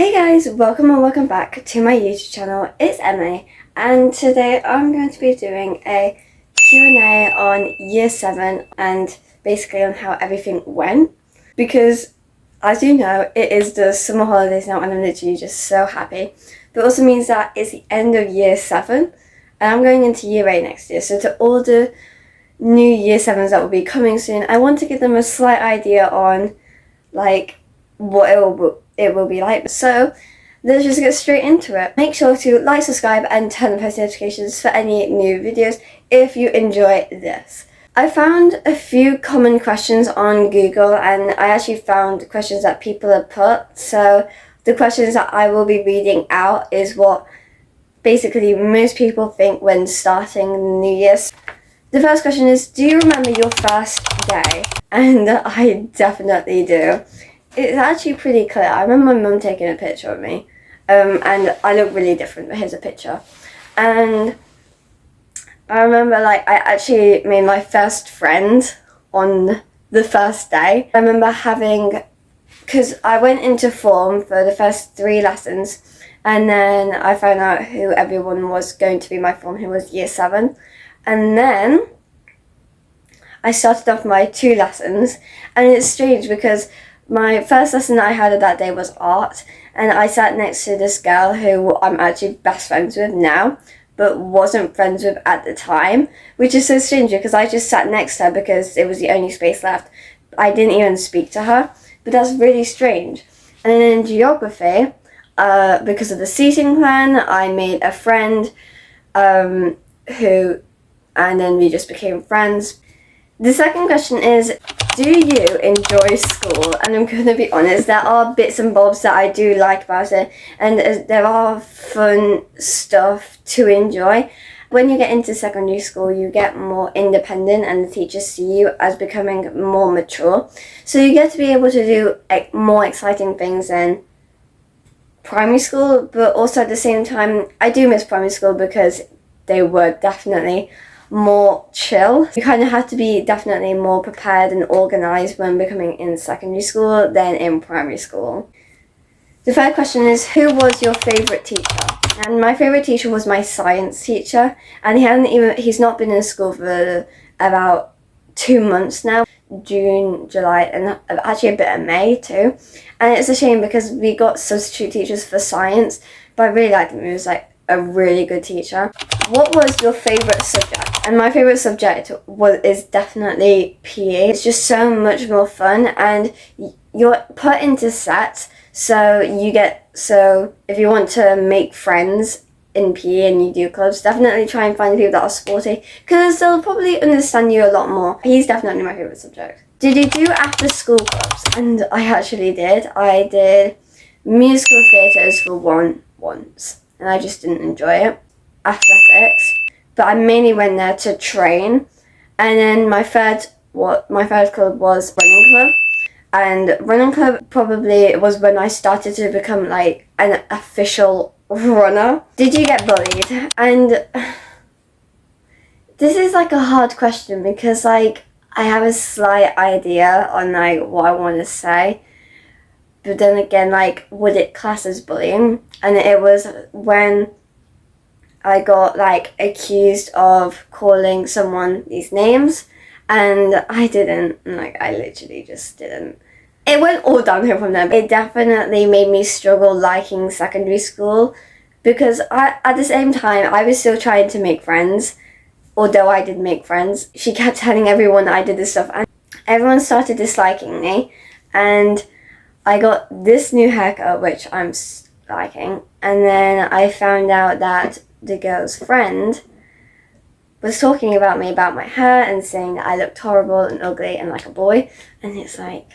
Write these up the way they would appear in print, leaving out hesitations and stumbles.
Hey guys, welcome and welcome back to my YouTube channel. It's Emily, and today I'm going to be doing a Q&A on year 7 and basically on how everything went, because as you know, it is the summer holidays now and I'm literally just so happy. But it also means that it's the end of year 7 and I'm going into year 8 next year. So to all the new year 7s that will be coming soon, I want to give them a slight idea on like what it will be like. So let's just get straight into it. Make sure to like, subscribe and turn on post notifications for any new videos if you enjoy this. I found a few common questions on Google and I actually found questions that people have put. So the questions that I will be reading out is what basically most people think when starting the new year. The first question is, do you remember your first day? And I definitely do. It's actually pretty clear. I remember my mum taking a picture of me, and I look really different, but here's a picture. And I remember I actually made my first friend on the first day. I remember because I went into form for the first 3 lessons, and then I found out who everyone was going to be my form, who was year 7. And then I started off my 2 lessons, and it's strange because my first lesson that I had of that day was art, and I sat next to this girl who I'm actually best friends with now, but wasn't friends with at the time, which is so strange because I just sat next to her because it was the only space left. I didn't even speak to her, but that's really strange. And then in geography, because of the seating plan, I made a friend and then we just became friends. The second question is, do you enjoy school? And I'm going to be honest, there are bits and bobs that I do like about it, and there are fun stuff to enjoy. When you get into secondary school, you get more independent and the teachers see you as becoming more mature. So you get to be able to do more exciting things than primary school, but also at the same time, I do miss primary school because they were definitely more chill. You kind of have to be definitely more prepared and organised when becoming in secondary school than in primary school. The third question is, who was your favourite teacher? And my favourite teacher was my science teacher, and he's not been in school for about 2 months now, June, July, and actually a bit of May too. And it's a shame because we got substitute teachers for science, but I really liked him. He was a really good teacher. What was your favourite subject? And my favourite subject is definitely PE. It's just so much more fun, and you're put into sets, so if you want to make friends in PE and you do clubs, definitely try and find the people that are sporty, because they'll probably understand you a lot more. He's definitely my favourite subject. Did you do after school clubs? And I actually did. I did musical theatres for once. And I just didn't enjoy it. Athletics, but I mainly went there to train. And then my third club was running club, and running club probably was when I started to become an official runner. Did you get bullied? And this is a hard question because I have a slight idea on what I want to say. But then again, would it class as bullying? And it was when I got accused of calling someone these names, and I didn't. I literally just didn't. It went all downhill from there. It definitely made me struggle liking secondary school because at the same time I was still trying to make friends. Although I did make friends, she kept telling everyone that I did this stuff, and everyone started disliking me. And I got this new haircut, which I'm liking, and then I found out that the girl's friend was talking about me, about my hair, and saying that I looked horrible and ugly and like a boy, and it's it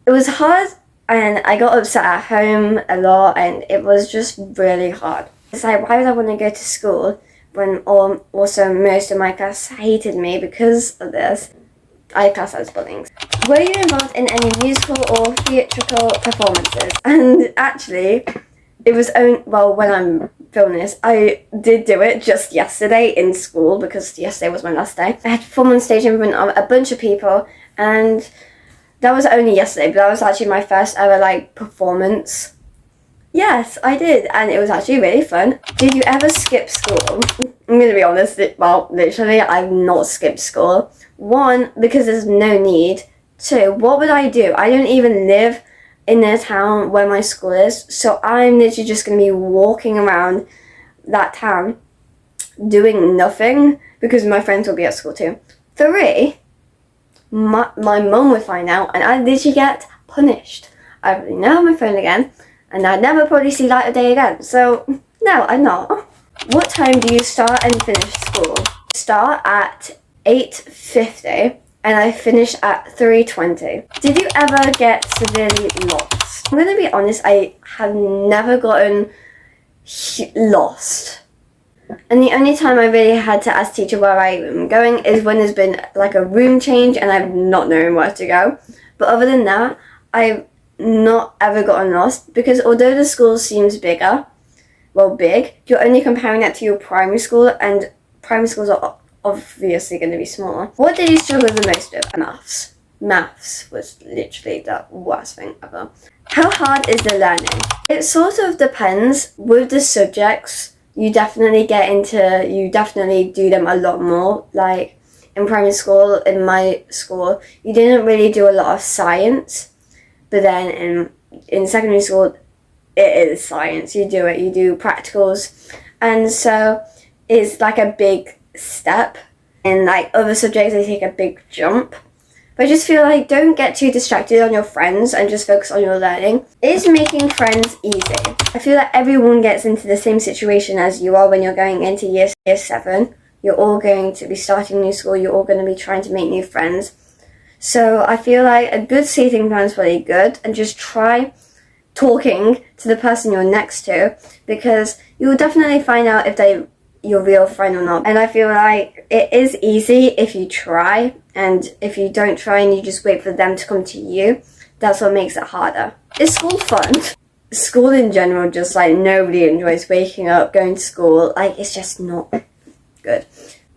was hard, and I got upset at home a lot, and it was just really hard. It's why would I want to go to school when also most of my class hated me because of this? I class as bullying. Were you involved in any musical or theatrical performances? And actually, it was when I'm filming this, I did do it just yesterday in school because yesterday was my last day. I had to perform on stage in front of a bunch of people, and That was only yesterday, but that was actually my first ever like performance. Yes, I did, and it was actually really fun. Did you ever skip school? I'm gonna be honest, well, literally, I've not skipped school. One, because there's no need. Two, what would I do? I don't even live in the town where my school is, so I'm literally just gonna be walking around that town doing nothing because my friends will be at school too. Three, my mum would find out and I'd literally get punished. I would never have my phone again and I'd never probably see light of day again. So no, I'm not. What time do you start and finish school? Start at 8:50 and I finish at 3:20. Did you ever get severely lost? I'm gonna be honest, I have never gotten lost. And the only time I really had to ask teacher where I am going is when there's been like a room change and I've not known where to go. But other than that, I've not ever gotten lost because although the school seems bigger, well big, you're only comparing that to your primary school and primary schools are obviously going to be smaller. What did you struggle the most with? Maths. Maths was literally the worst thing ever. How hard is the learning? It sort of depends. With the subjects, you definitely do them a lot more. Like in primary school, in my school, you didn't really do a lot of science. But then in secondary school, it is science. You do practicals. And so it's like a big step. And like other subjects, they take a big jump. But I just feel like don't get too distracted on your friends and just focus on your learning. Is making friends easy? I feel like everyone gets into the same situation as you are when you're going into year 7. You're all going to be starting new school. You're all going to be trying to make new friends. So I feel like a good seating plan is really good. And just try talking to the person you're next to because you'll definitely find out if they're your real friend or not. And I feel like it is easy if you try, and if you don't try and you just wait for them to come to you, that's what makes it harder. Is school fun? School in general, just like nobody enjoys waking up, going to school. Like it's just not good.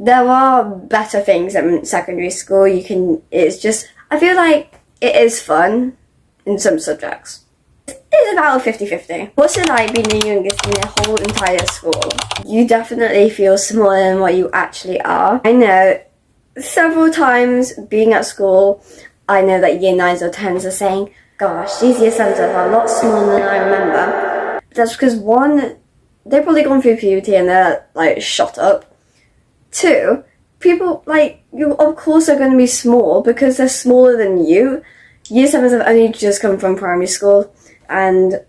There are better things in secondary school. I feel like it is fun in some subjects. It's about a 50-50. What's it like being the youngest in the whole entire school? You definitely feel smaller than what you actually are. I know several times being at school, I know that year 9s or 10s are saying, gosh, these year 7s are a lot smaller than I remember. That's because one, they've probably gone through puberty and they're like shot up. Two, people like you of course are going to be small because they're smaller than you. Year 7s have only just come from primary school. And,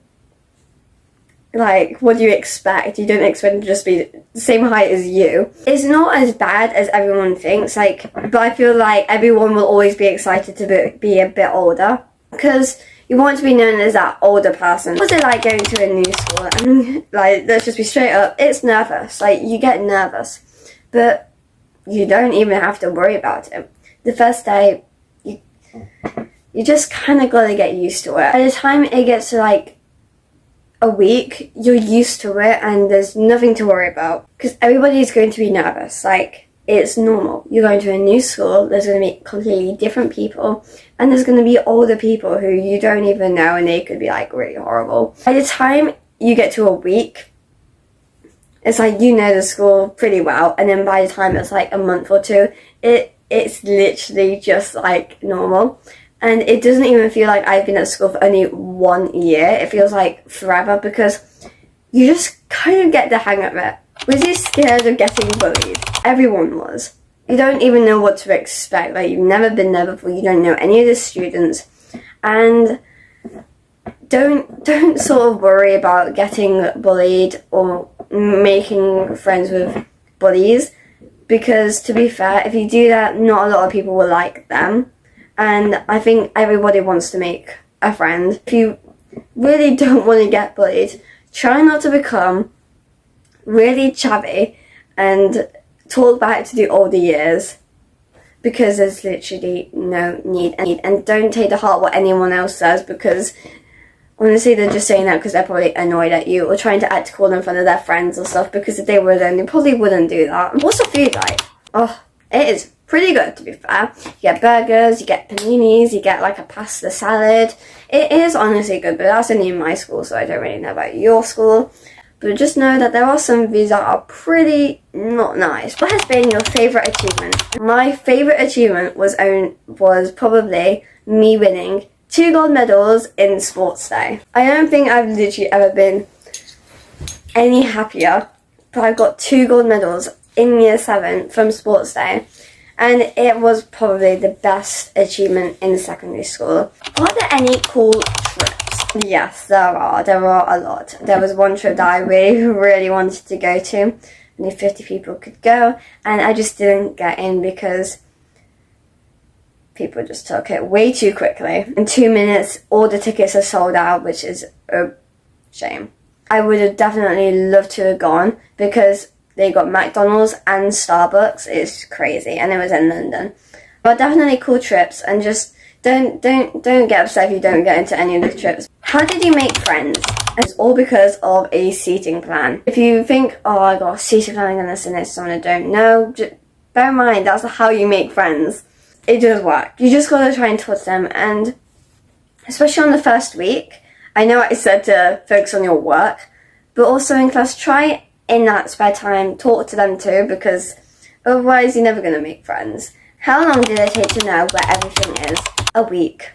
like, what do you expect? You don't expect them to just be the same height as you. It's not as bad as everyone thinks, like, but I feel like everyone will always be excited to be a bit older. Because you want to be known as that older person. What's it like going to a new school? I mean, like, let's just be straight up, it's nervous. Like, you get nervous. But you don't even have to worry about it. The first day, you just kind of got to get used to it. By the time it gets to like a week, you're used to it and there's nothing to worry about. Because everybody's going to be nervous. Like, it's normal. You're going to a new school, there's going to be completely different people. And there's going to be older people who you don't even know and they could be like really horrible. By the time you get to a week, it's like you know the school pretty well. And then by the time it's like a month or two, it's literally just like normal. And it doesn't even feel like I've been at school for only 1 year. It feels like forever because you just kind of get the hang of it. Was you scared of getting bullied? Everyone was. You don't even know what to expect. Like, you've never been there before. You don't know any of the students. And don't sort of worry about getting bullied or making friends with bullies. Because, to be fair, if you do that, not a lot of people will like them. And I think everybody wants to make a friend. If you really don't want to get bullied, try not to become really chatty and talk back to the older years because there's literally no need. And don't take to heart what anyone else says because honestly they're just saying that because they're probably annoyed at you or trying to act cool in front of their friends or stuff because if they were them, they probably wouldn't do that. What's the food like? Oh, it is pretty good, to be fair. You get burgers, you get paninis, you get like a pasta salad. It is honestly good, but that's only in my school, so I don't really know about your school. But just know that there are some of these that are pretty not nice. What has been your favourite achievement? My favourite achievement was probably me winning 2 gold medals in sports day. I don't think I've literally ever been any happier, but I got 2 gold medals in year 7 from sports day. And it was probably the best achievement in secondary school. Are there any cool trips? Yes, there are a lot. There was one trip that I really wanted to go to. Only 50 people could go, and I just didn't get in because people just took it way too quickly. In 2 minutes, all the tickets are sold out, which is a shame. I would have definitely loved to have gone because they got McDonald's and Starbucks. It's crazy, and it was in London. But definitely cool trips, and just don't get upset if you don't get into any of the trips. How did you make friends? It's all because of a seating plan. If you think, oh, I got a seating plan, I'm going to send it to someone I don't know, just bear in mind that's how you make friends. It does work. You just got to try and talk to them, and especially on the first week, I know I said to focus on your work, but also in class, try in that spare time, talk to them too, because otherwise you're never going to make friends. How long did it take to know where everything is? A week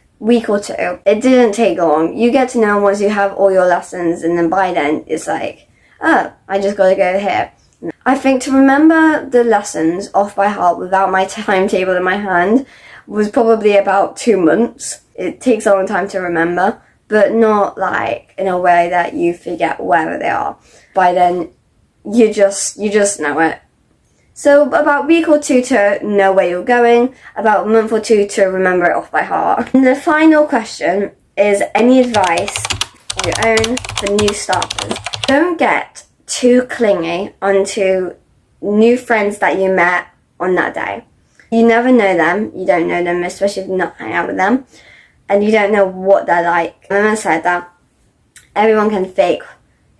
or 2. It didn't take long. You get to know once you have all your lessons, and then by then it's like, oh, I just got to go here. I think to remember the lessons off by heart without my timetable in my hand was probably about 2 months. It takes a long time to remember, but not like in a way that you forget where they are. By then, you just know it. So about a week or 2 to know where you're going, about a month or 2 to remember it off by heart. And the final question is any advice of your own for new starters. Don't get too clingy onto new friends that you met on that day. You never know them, you don't know them, especially if you not hang out with them, and you don't know what they're like. And I said that everyone can fake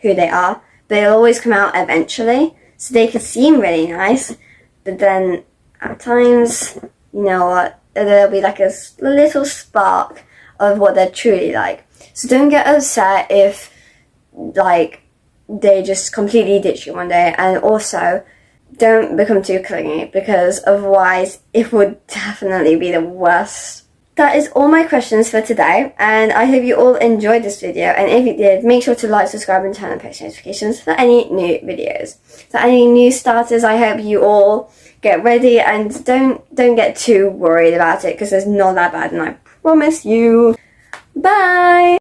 who they are, but it'll always come out eventually. So they can seem really nice, but then at times, you know what, there'll be like a little spark of what they're truly like. So don't get upset if like they just completely ditch you one day, and also don't become too clingy because otherwise it would definitely be the worst. That is all my questions for today, and I hope you all enjoyed this video, and if you did, make sure to like, subscribe and turn on post notifications for any new videos. For any new starters, I hope you all get ready and don't get too worried about it because it's not that bad, and I promise you. Bye!